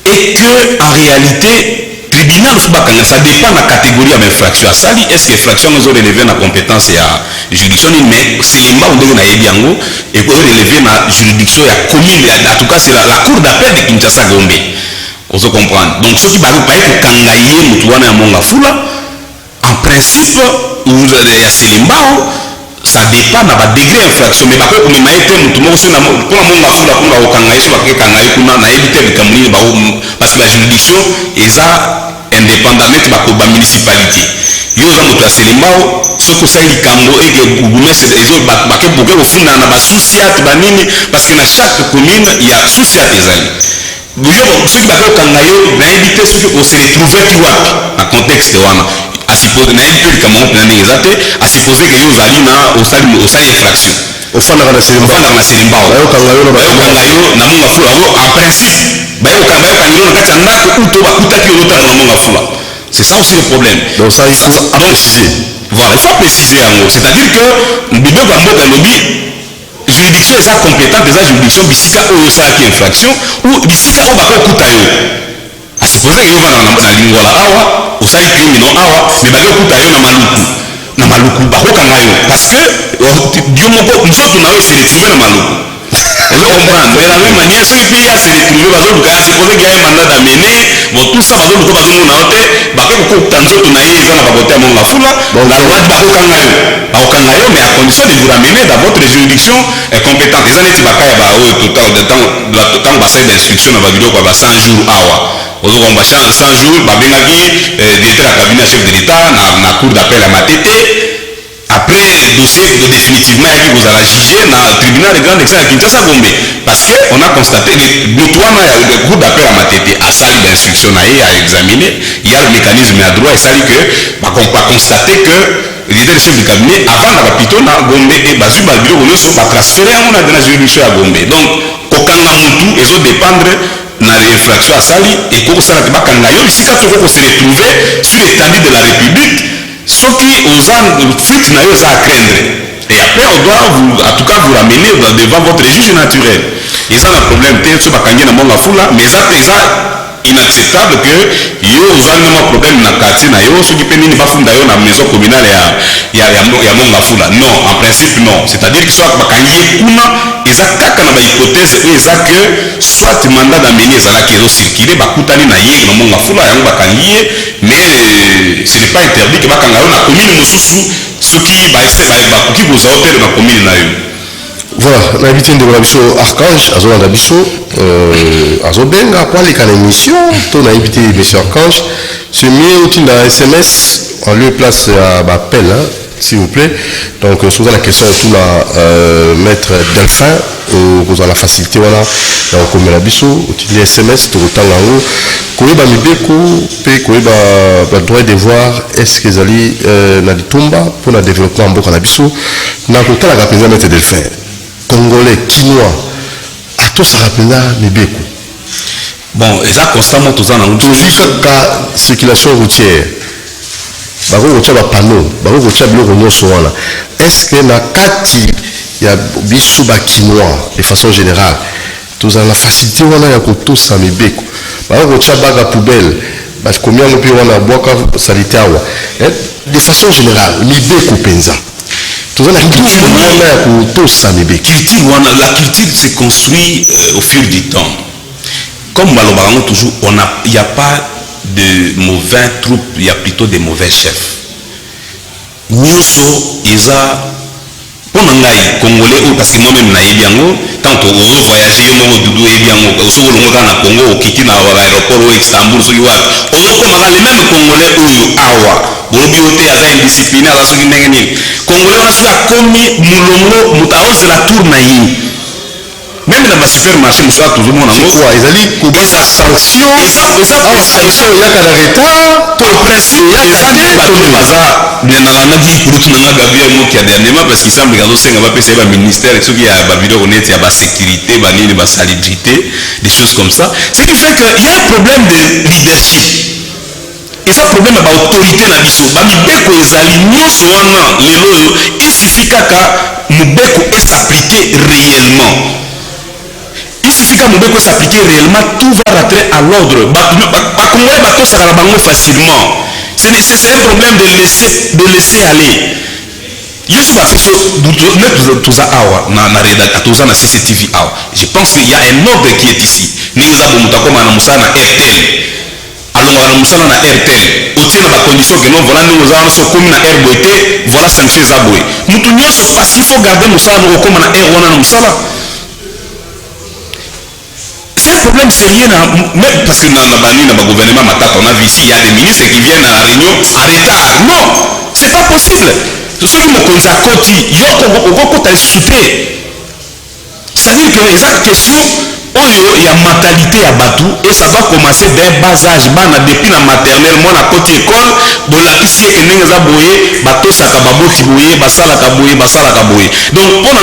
et que en réalité tribunal ça dépend de la catégorie de l'infraction. À sali est-ce que l'infraction nous a relevé la compétence à juridiction mais Selimbao on a édiango et pour relever la juridiction à commune en tout cas c'est la cour d'appel de Kinshasa Gombe. On se comprend. Donc ceux qui parlent pas que kangaye mutuana ya Mongafula en principe ou ya Selimbao ça dépend de la degré d'infraction mais bakwe comme maite mutu moko sina pour Mongafula kuna okangaye so bakwe kangaye kuna na éviter le kamuni parce que la juridiction eza indépendamment bako ba municipalité yo za mutu ya Selimbao soko sa likambo eke gumese ezo bakwe boke ofunda na ba souciat ba nini parce que na chaque commune il y a souciat ezali ceux qui bakoko kangayo na éviter ceux qui se retrouver qui wapi en contexte wana à supposer na éviter comme on peut dire exact à supposer que yo zali na osali infraction ofanda na Selimbao bayo kangayo na Mongafula en principe bayo kangayo na kati ndako uto bakutaki yo lota na Mongafula c'est ça aussi le problème donc ça il faut préciser voilà il faut préciser c'est-à-dire que bibeko mboka lobi juridiction est compétente des juridiction bisika oyo salaki infraction ou bisika o bako kuta yo a supposer que yo va na lingwala awa osali crime non awa mais bako kuta yo na maluku bako kanga yo parce que dio moko nzoto na yo se retrouver na maluku vous comprendre mais la même manière ceux qui ya se retrouver bazo luka a supposer que ya mandat d'amener bon tout ça bazo luka bazo mona ote bako kuta nzoto na ye eza na bakote ya Mongafula la loi bako kanga yo mais à condition de vous ramener dans votre juridiction compétente. Les années bakaya ba au total de temps bassin d'instruction na babilo kwa 100 jours awa. Ozo komba 100 jours babengaki directeur à cabinet chef de l'état na cour d'appel à Matete. Après dossier de définitivement qui vous a jugé dans le tribunal de grande instance à Kinshasa Gombe parce que on a constaté que l'autoana le cour d'appel à Matete a sali d'instruction à examiner, il y a le mécanisme à droit et sali que on peut constater que le leader chef du cabinet avant la plutôt na Gombe et bazu ba biro on so ba transférer à la juridiction à Gombe donc kokanga mutu ezo dépendre na l'infraction à sali et ko sala ba kanga yo bisika to ko se retrouver sur l'étendue de la République ce qui aux fuites na yo à craindre et après on doit vous en tout cas vous ramener devant votre juge naturel et ça un problème peut-être so ba kangi na Mongafula mais ça inacceptable que yo ozanga problème na quartier na yo ce qui peut nini bafunda yo na maison communale ya Mongafula non en principe non c'est-à-dire que soit bakangi kuna eza kaka na ba hypothèse eza que soit mandat d'amener ezala ki ezo circuler bakutani na ye na Mongafula yango bakangi mais ce n'est pas interdit que bakanga yo na commune mosusu ce qui bakoki kozwa hotel na commune na yo. Voilà, on a invité Archange, Azolanda Bisso, Azobenga, pour aller à l'émission, on a invité M. Archange, c'est mieux au dans SMS, en lieu place à appel, s'il vous plaît. Donc, si vous avez la question, tout la maître Delphin, vous avez la facilité, voilà, donc, comme la Bisso, au SMS, tout le temps là-haut, Koyeba Mibeko, Koyeba droit de voir, est-ce qu'ils allaient dans les tombas pour le développement en Boka Bisso, dans le cas de la maître Delphin. Congolais, Quinois, à tout ça rappelle Mibeko. Bon, et ça constamment tout ça dans le circulation routière. Bako routière ba panneau, bako routière biloko nyonso wana. Est-ce que na kati ya biso ba Quinois de façon générale, tous la facilité wana ya ko ça Mibeko. Bako routière baga poubelle, ba combien mo pi wana boka sanitaire. De façon générale, Mibeko penza. La culture se construit au fil du temps. comme Balobarango toujours, il n'y a pas de mauvais troupes, il y a plutôt des mauvais chefs. Nyoso, Isa, pour ngai Congolais, parce que moi-même, quand on voyage, Doudou et bien, au Congo, au Kiti, à l'aéroport, au Istanbul, on les mêmes Congolais, Awa, Bolobioté, Aza indiscipliné, à la Soginengeni. Congolais, on a su la commis, Moulongo, Moutaos, c'est la tour naïe. Même dans ma supermarché, nous sommes toujours mon amour. Ils allaient couper sa sanction. Sanction, il y a qu'à l'arrêter. Pour le principe, il y a des bateaux de bazar. Il y a un dit pour tout le monde, qui a dernièrement, parce qu'il semble que nous sommes un ministère, et ceux qui a Babylone, il y a la sécurité, la salubrité, des choses comme ça. Ce qui fait qu'il y a un problème de leadership. Et ça, problème de l'autorité dans l'issue. Mibeko ezali nyonso wana lelo il suffit kaka mubeko s'appliquer réellement. Il suffit que Mobeko s'applique réellement, tout va rentrer à l'ordre. Congolais bateau ça va facilement. C'est un problème de laisser aller. Je pense qu'il y a un ordre qui est ici. Alors on a RTL. Au tient la condition que non voilà nous avons comme na RBT voilà sanction zaboué. Nous tous parce qu'il faut garder nous ça nous comme na R1 nous ça là. C'est un problème sérieux, même parce que dans le gouvernement, on a vu ici, il y a des ministres qui viennent à la réunion en retard. Non, c'est pas possible. Tout ce qui me cause à côté, il y a un souper. C'est-à-dire que les questions, il y a mentalité à Batou et ça doit commencer dès bas âge. Depuis la maternelle, moi, à côté école, bolakisi et nenga boye, bateau sakababoti boye, basala kaboye, basala kaboye. Donc, pour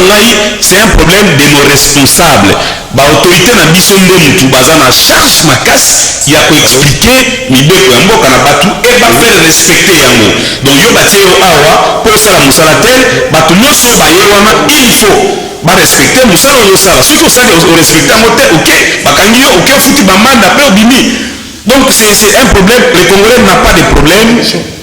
c'est un problème de nos responsables. L'autorité na biso nde mutu baza na charge makasi ya ko expliquer mibeko ya mboka na batu et ba faire respecter yango. Donc yo batie yo awa pour sala musala tel batu nyonso ba ye wana il faut ba respecter musala yo sala. Soki o sala o respecter yango te OK, bakangi yo OK futi ba manda pe obimi. Donc c'est un problème, les Congolais n'ont pas de problème.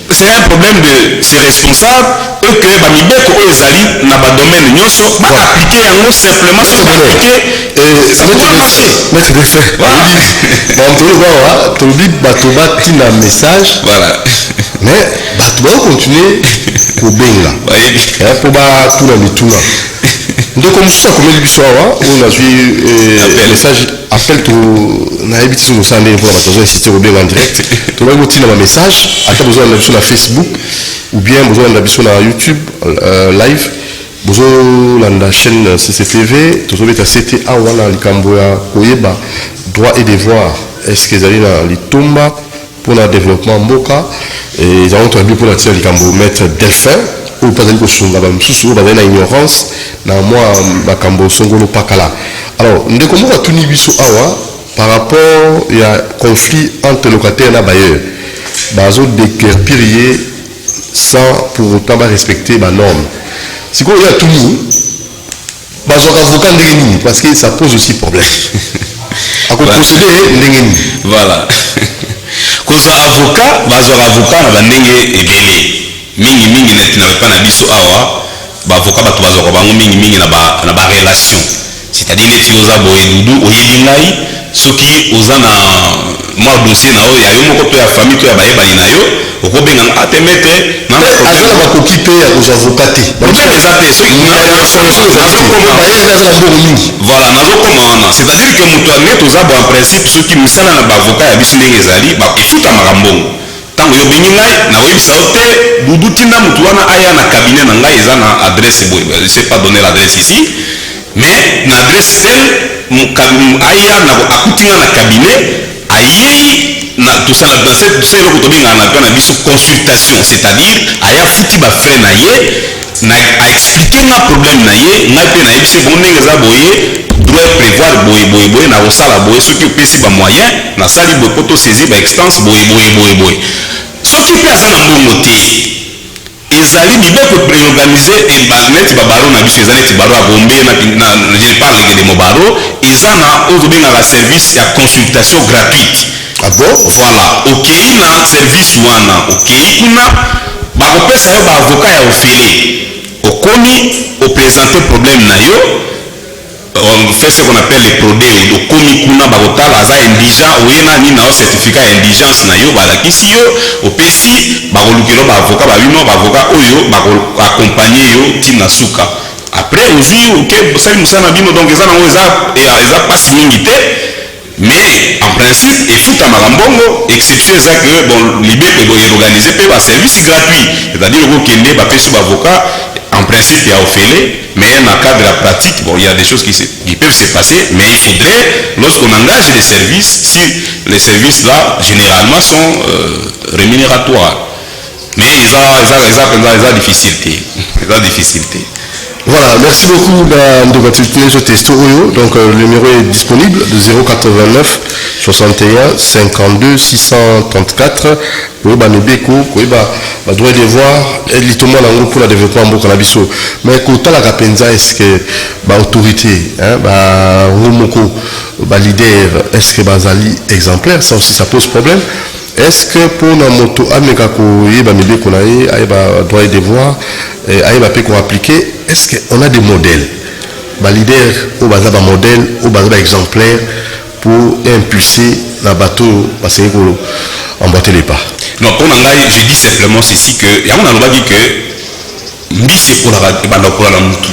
C'est un problème de ces responsables eux que bamibeko oyo ezali na ba domaine nyonso ba appliquer yango simplement sur appliquer ça peut marcher. Maître de fait. Voilà. Bon tu dis bato batina message. Voilà. Mais bato ba continuer ko benga. Pour ba tout la mituna. Donc comme ça comme biso awa on a vu message appel to na ebiti mo sande pour la bato insister ko benga en direct. To ba kotina ma message ata besoin na biso na Facebook ou bien besoin na biso na YouTube live. Bozo la chaîne CCTV, tout ça c'était awana likambo ya koyeba droit et devoir. Est-ce que zali na litumba pour le développement mboka et ils ont travaillé pour la tirer likambo maître Delphin ou pas d'aller ko sunga ba msusu ba na ignorance na moi makambo songolo pakala. Alors ndeko mo tuni biso awa par rapport il y a conflit entre locataires et bailleurs. Bazo déguerpirier sans pour autant respecter ma norme. Si il y a tout le monde, avocat parce que ça pose aussi problème. À quoi procéder, voilà. Cause avocat, avocat na bandenge ebele. Mingi net na pas na biso awa, avocat ba to ba mingi na ba relation. C'est-à-dire les tiloza boye dudu oyebingai soki ozana moi dossier na oya yo moko to ya famille to ya bayebali na yo okobenga atemete na azala ba kokipe ya ko avocat te problème ezate soki voilà nazo komana c'est-à-dire que mutu anet ozabo en principe soki misala na ba avocat ya biso ndenge ezali ba efuta makambongo tango yo bengi ngai na oyebisa yo te dudu tinda mutu wana aya na cabinet na ngai eza na adresse boye je sais pas donner l'adresse ici mais na adresse tel aya na akutinga na cabinet ayei na tosala dans cette eloko tobengana na mpe na biso consultation c'est-à-dire aya futi bafrai na ye na aexplike nga problème na ye ngai mpe nayebisi bongo ndenge eza boye doit prévoir boye na kosala boye soki opesi bamoyen nasali boye po tosaisir baextance boye soki mpe aza na mbongo te ezali mibeko préorganiser neti babaro na biso eza neti baro ya bombe je parle de mobaro eza na oyo tobengaka service ya consultation gratuite. Ah bon? Voilà okei na service wana okei kuna bakopesa yo baavocat ya ofele okomi opresente problème na yo on fait ce qu'on appelle les prodés au komi kuna bakotala aza indigent oyena ni na certificat indigence na yo balakisi yo opesi bakolukelo baavocat babino baavocat oyo bakoaccompagner yo tina suka après ozwi ok bosali mosala na bino donc eza nango eza pasi mingi te mais en principe efutamaka mbongo exception eza que bon libeko eorganize mpe baservice gratuit c'est-à-dire okokende bapesi baavocat en principe il y a ofélé, mais dans le cadre de la pratique, bon, il y a des choses qui peuvent se passer, mais il faudrait, lorsqu'on engage des services, si les services là, généralement, sont rémunérateurs. Mais ils ont des difficultés. Voilà, merci beaucoup de votre testo. Donc le numéro est disponible de 089 61 52 634. Oui, bah nebeko, oui bah droit de voir litement dans pour le développement beaucoup na biso. Mais quand la capenza est-ce que bah autorité, hein, bah rumoko, bah leader, est-ce que bah zali exemplaire, ça aussi ça pose problème. Est-ce que pour la moto amekako yeba nebeko na ye, ayeba droit de voir, ayeba pe ko appliquer, est-ce qu'on a des modèles, bah leader ou bah modèle ou bah exemplaire pour impulser la bateau parce que emboîter les pas. Non, pour Nangaï, je dis simplement ceci que il y a un dit que mbisi pour la mutu.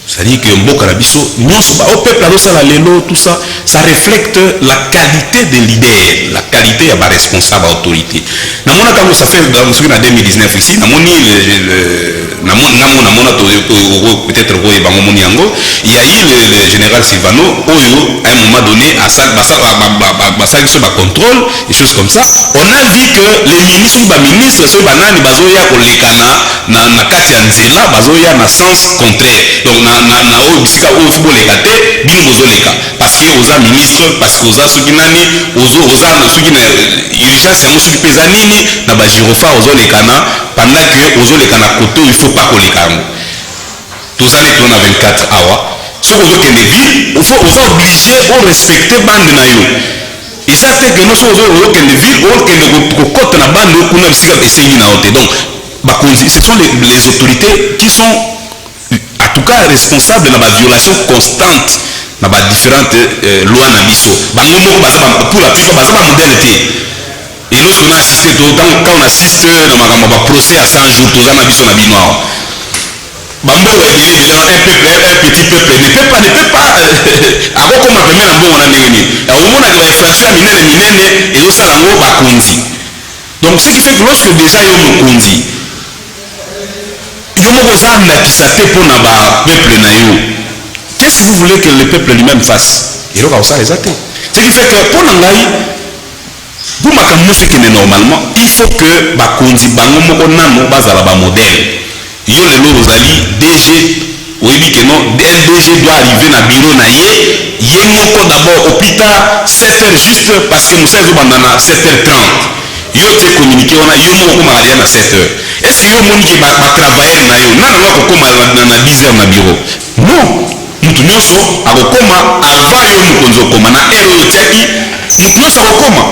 C'est-à-dire que Mboka Rabiso, au peuple la lelo, tout ça, ça reflète la qualité des leaders, la qualité de la responsable autorité. Ça fait dans 2019 ici, peut-être il y a eu le général Silvano, à un moment donné, à ça, contrôle, des choses comme ça. On a vu que les ministres, ceux banani, bazoya kolekana, na katia nzela, bazoya na sens contraire. Donc, na oyo bisika oyo fuboleka te bino bozoleka parce que oza ministre parce que oza soki nani oza soki na urgence yango soki mpe eza nini na bagirophare ozolekana pendant que ozoleka na kote oyo il faut pas koleka yango tozali to na 24 awa soki ozokende ville oza obligé orespecte bande na yo eza te keno soki ozokende ville okende kokota na bande oyo kuna bisika esengi na yo te donc bakonzi ce sont les autorités qui sont en tout cas responsable de la violation constante dans les différentes lois na biso bango moko pour la plupart baza ba modèle te et lorsqu'on a assisté quand on assiste na makambo ba procès à 100 jours toza na biso na bino awa bamboka ebele un petit peuple ne peut pas akokoma pembeni na mbongo na ndenge nini akomonaka bainfraction ya minene ezosala yango bakonzi donc ce qui fait que lorsque déjà yo mokonzi qu'est-ce que vous voulez que le peuple lui-même fasse? Ce qui fait que pour Nangaï, pour normalement, il faut que Bakonzi Bango Nano bazala ba modèle. Yo le Lozali, DG, oui que non, un DG doit arriver na bureau na ye moko d'abord hôpital 7h juste parce que nous sommes bandana 7h30. Yo te communiquer on a yo moko maria na 7h. Est-ce que yo moni ba travailler na yo na nga kokoma na 10h na bureau? Non. Mutu nyonso akokoma avant yo mukonzo koma na heure yo tiaki mutu nyonso akokoma.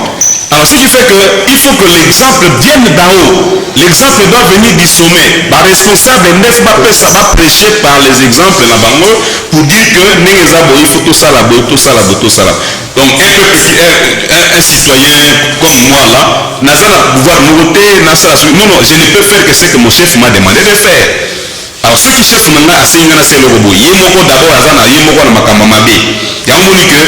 Alors ce qui fait que il faut que l'exemple vienne d'en haut. L'exemple doit venir du sommet. Ba responsable nef ba pesa ba prêcher par les exemples na bango pour dire que nengeza bo il faut tout ça la. Donc un citoyen comme moi là, n'a pas pouvoir me voter, non, je ne peux faire que ce que mon chef m'a demandé de faire. Alors ce qui chef maintenant a signé c'est le robot. Yemoko d'abord azana yemoko na makamba mabe. Yamoni que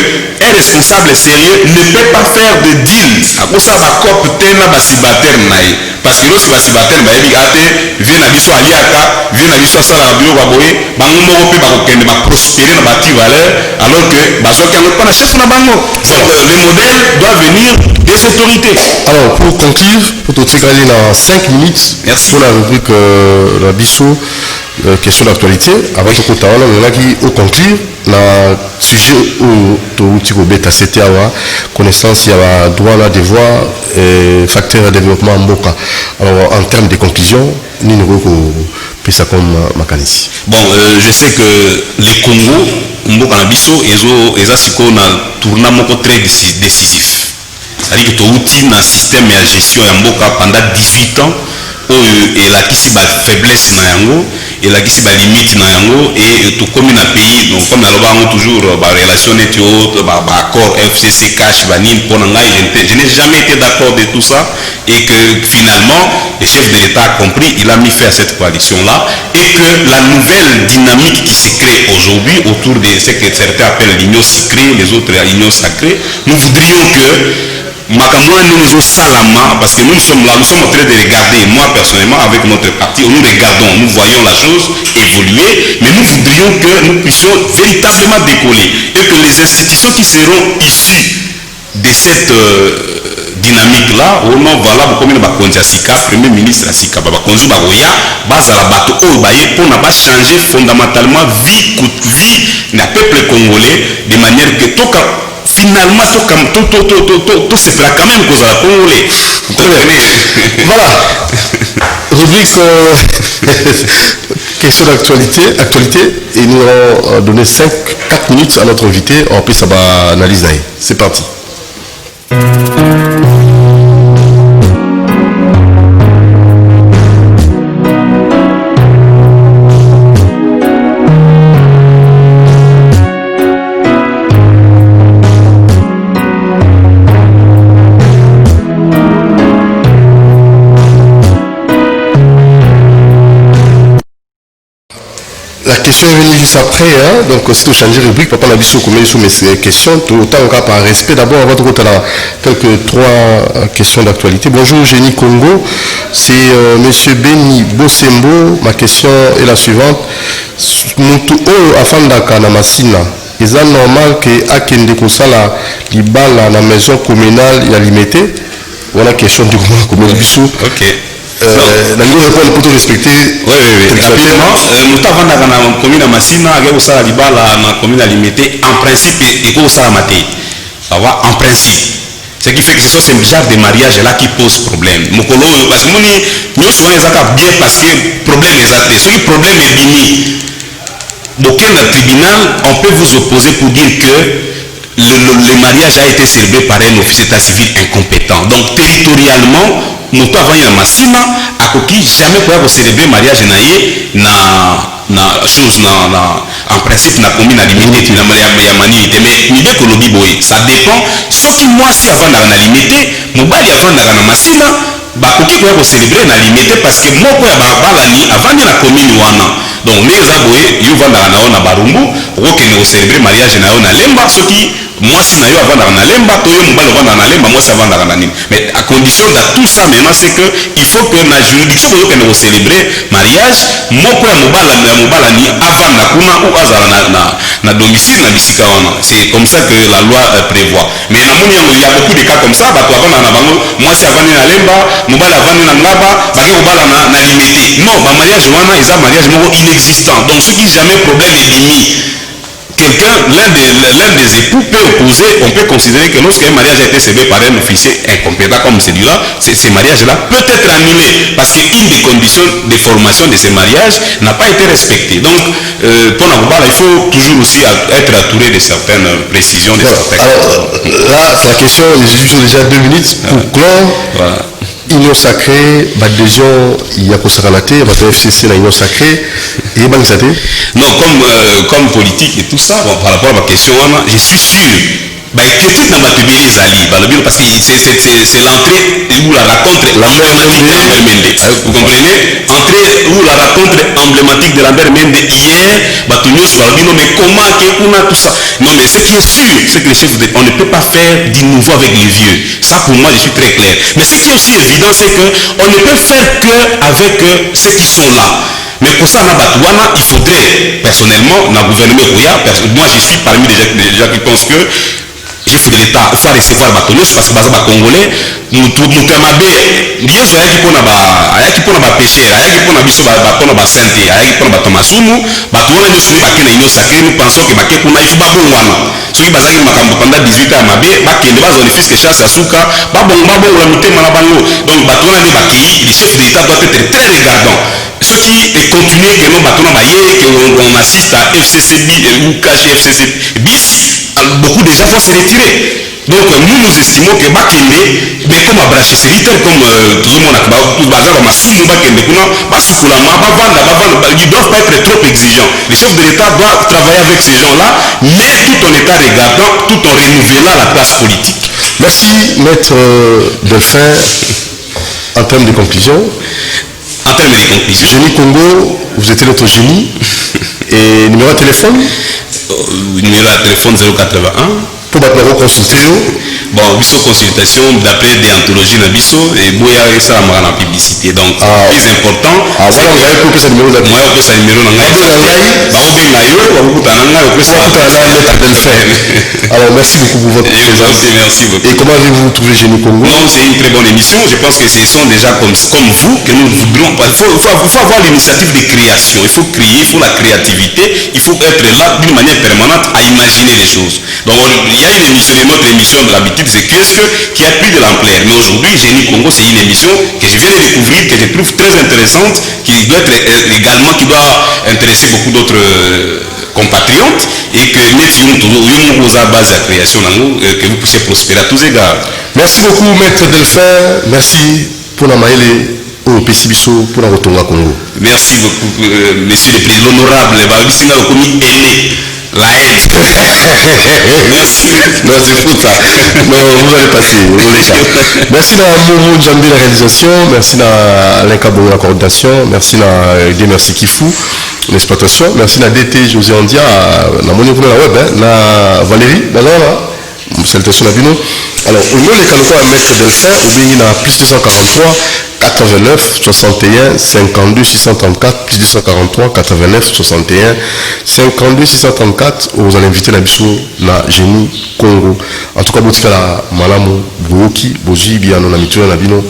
un responsable sérieux ne peut pas faire de deal. À cause ça va copter na basibater naï. Parce que lorsque basibater ba yebi ate vient na biso aliaka, vient na biso sala bureau ba boye, bango moko pe ba kokende ba prospérer na bati valeur alors que bazoki yango pas na chef na bango. Donc le modèle doit venir des autorités. Alors pour conclure, pour tout égaler dans 5 minutes, merci pour la rubrique la biso question d'actualité avant de continuer on a qui au conclure le sujet où tu beta c'était avoir connaissance il y a droit là devoir et facteur de développement en Mboka. Alors en termes de conclusion ni nous puis ça comme Makanisi. Bon je sais que les Congo Mboka na biso ezo siko na tournant moko très décisif. C'est-à-dire que tu outil na système de gestion en Mboka pendant 18 ans et la qui ba faiblesse na yango et la qui ba limite na yango et tout comme un pays donc comme on toujours ba relation net ba accord FCC cash banin pour je n'ai jamais été d'accord de tout ça et que finalement le chef de l'État a compris, il a mis fin à cette coalition là et que la nouvelle dynamique qui se crée aujourd'hui autour de ce que certains appellent l'union sacrée, les autres l'union sacrée, nous voudrions que Salama, parce que nous sommes là, nous sommes en train de regarder, moi personnellement avec notre parti, nous regardons, nous voyons la chose évoluer, mais nous voudrions que nous puissions véritablement décoller et que les institutions qui seront issues de cette dynamique-là, au nom voilà, comme le Sika, Premier ministre Sika, Bakonzu Bagoya, Bazala Bato Obaye, pour ne pas changer fondamentalement vie du peuple congolais, de manière que tout finalement, tout se fera quand même cause à la Congolais. Voilà. Rubrique question d'actualité. Et nous allons donner 4 minutes à notre invité. On peut ça va analyser. C'est parti. La question est venue juste après, hein? Donc si tu changes de rubrique, papa n'a vu comment sur mes questions, tout autant en cas par respect. D'abord, on va te quelques 3 questions d'actualité. Bonjour, Génie Congo, c'est Monsieur Beni Bosembo. Ma question est la suivante. Mutu o afandaka na masina. Est-ce normal que akende kosala libala na maison communale ya limité? Voilà la question du gouvernement communal biso. OK. Nango répondre pour te respecter. Oui. Absolument. Nous avons dans la commune à Massina, avec ça libala na commune à limité. En principe, et pour ça maté. En principe. Ce qui fait que ce sont ces genres de mariage là qui posent problème. Mokolo parce que nous sommes bien parce que problème est athée. Ce qui problème est bini. Aucun tribunal, on peut vous opposer pour dire que le mariage a été célébré par un officier d'état civil incompétent. Donc territorialement, nous avons un massima à qui jamais pour célébrer mariage en principe na commune à limité na manité mais ni que le biboy ça dépend ce qui moi si avant na limité mobali avant na massima bakoki ko célébrer na limité parce que moko ya bala ni avant na commune wana donc les aboye yo vanda na ona barumbu okende ko célébrer mariage na yo na lemba ce qui moi si na yo avant na lemba to yo mobali vanda na lemba moi ça vanda na nini mais à condition de tout ça maintenant c'est que il faut que na juridiction ko kende ko célébrer mariage moko ya mobala ni avant na kuna ou azala na domicile na bisika wana c'est comme ça que la loi prévoit mais na moni il y a beaucoup de cas comme ça bato avant na bango moi si avant na lemba mobali avant na ngaba baki obala na limité non ba mariage wana eza mariage moko inexistant donc ce qui jamais problème est limité quelqu'un, l'un des époux peut opposer, on peut considérer que lorsqu'un mariage a été célébré par un officier incompétent comme celui-là, ces mariages-là peut être annulé parce qu'une des conditions de formation de ces mariages n'a pas été respectée. Donc, pour Nagoubala, il faut toujours aussi être entouré de certaines précisions. Alors, là, la question, j'ai déjà 2 minutes pour clore. Voilà. Union sacrée, l'adhésion, il y a Kosakalaté, la FCC, la Union sacrée, et Banisate. Non, comme politique et tout ça, bon, par rapport à ma question, je suis sûr. Critique dans ma parce que c'est l'entrée ou la rencontre emblématique de Lambert Mende. Vous comprenez? Entrée ou la rencontre emblématique de Lambert Mende hier, mais comment tout ça? Non, mais ce qui est sûr, c'est que les chefs on ne peut pas faire du nouveau avec les vieux. Ça pour moi, je suis très clair. Mais ce qui est aussi évident, c'est qu'on ne peut faire qu'avec ceux qui sont là. Mais pour ça, il faudrait, personnellement, dans le gouvernement, moi je suis parmi les gens qui pensent que chef de l'État faut recevoir Batonios parce que les Congolais mutamabé Dios ayaki pona ba péché ayaki pona biso pona ba sainteté ayaki pona ba tomasumu batona nyonso ba kena union sacrée nous pensons que ba ke kuna ifu ba bongwana soki bazaki makambo pendant 18 ans mabe ba kende ba zone fisque chasse asuka ba bonga la mitema na bango donc batona ne ba ki le chef de l'État doit être très regardant ce qui est continué que nous batona ba yé que on assiste à FCCB ou KGFCC bis beaucoup de gens vont se retirer. Donc nous estimons que Bakende, mais comme à brachisserie, comme tout le monde a ils ne doivent pas être trop exigeants. Le chef de l'État doit travailler avec ces gens-là, mais tout en état regardant, tout en renouvelant la classe politique. Merci, Maître Delphin. En termes de conclusion, Génie Congo, vous étiez notre génie. Et numéro de téléphone numéro de téléphone 081. Pour maintenant consulter. Bon, biso consultation d'après déontologie na biso et boya ça m'a la publicité. Donc plus important, c'est que vous avez coupé ce numéro d'appel. Moi on peut ça numéro na ngai. Ba o benga yo, ba o kutana ngai, o peut ça Alors merci beaucoup pour votre présence. Merci beaucoup. Et comment avez-vous trouvé Génie Congo? Non, c'est une très bonne émission. Je pense que ce sont déjà comme vous que nous voudrions. Il faut avoir l'initiative de création. Il faut créer, il faut la créativité. Il faut être là d'une manière permanente à imaginer les choses. Donc il y a une émission, notre émission de l'habitude, c'est qu'est-ce qui a pris de l'ampleur. Mais aujourd'hui, Génie Congo, c'est une émission que je viens de découvrir, que je trouve très intéressante, qui doit être également, qui doit intéresser beaucoup d'autres compatriotes, et que nous vous à base de la création, que vous puissiez prospérer à tous égards. Merci beaucoup, Maître Delphin. Merci pour la maïle au Pessibiso pour la retour à Congo. Merci beaucoup, Monsieur le Président, l'honorable, la aide. Merci. Merci pour ça. Non, vous allez passer. Merci à Momo Djambi la réalisation. Merci à l'Incabo la coordination. Merci à Merci Kifou l'exploitation. Merci à DT José Andia. La monnaie pour la web. La Valérie. D'accord. Salutations à Bino. Alors, au niveau des calculs à Maître Delphin, il y a plus 243 89 61 52 634 plus 243 89 61 52 634. Vous allez inviter la biso na Génie Congo. En tout cas, vous la Malamu Bouki Boji Biano na Mituna na Bino.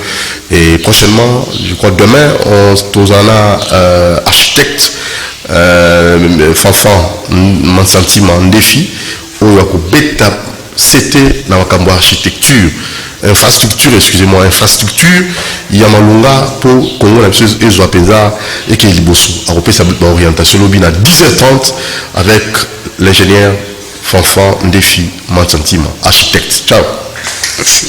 Et prochainement, je crois demain, on a architecte Fanfan Mansantiment défi où il y a bêta. C'était dans la architecture, infrastructure, excusez-moi, infrastructure, il y a Malunga pour Congo, la chose et Zoapeza et qui est Liboso. À repérer sa orientation lobby à 10h30 avec l'ingénieur Fanfan Défi Mansantiment, architecte. Ciao. Merci.